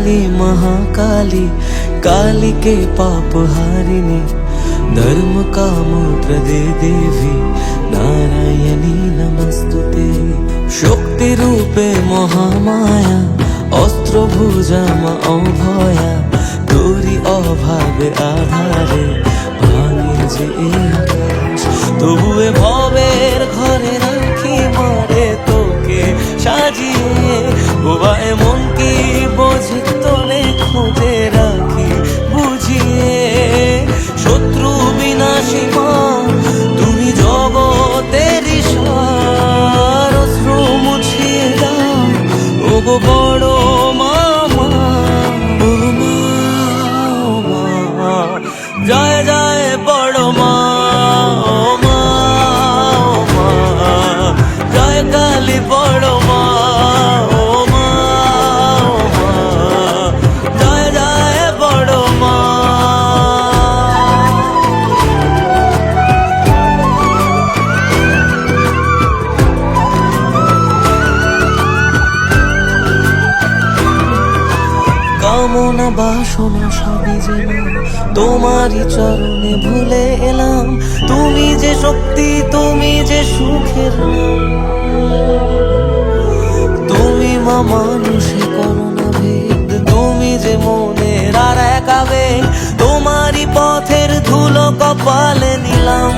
काली महाकाली, काली के पाप हारिणी, धर्म काम प्रदे देवी नारायणी नमस्तुते। शक्ति रूपे महामाया, अस्त्र भुजा मा अभया, तोरी अभावे आधारे भांगे जे आकाश। तबुए भवेर घरे राखी मारे तोके साजिए, बोबा एमन की बोझे तोरे खोजे राखी बुझिए। शत्रु विनाशी मा तुमी जगतेरी सार, अश्रु मुछिए दाओ ओगो बड़ो मामा। ओ मা जय जय बड़ो मा, ओ মা जय काली बड़ो मा, ओ মা जय जय बड़ो मा। কামনা বাসনা সবই যেন তোমারই চরণে ভুলে এলাম। তুমি যে শক্তি, তুমি যে সুখের নাম। তুমি মা মানুষে করোনা ভেদ, তুমি যে মনের আর এক আবেগ। তোমারই পথের ধুলো কপালে নিলাম।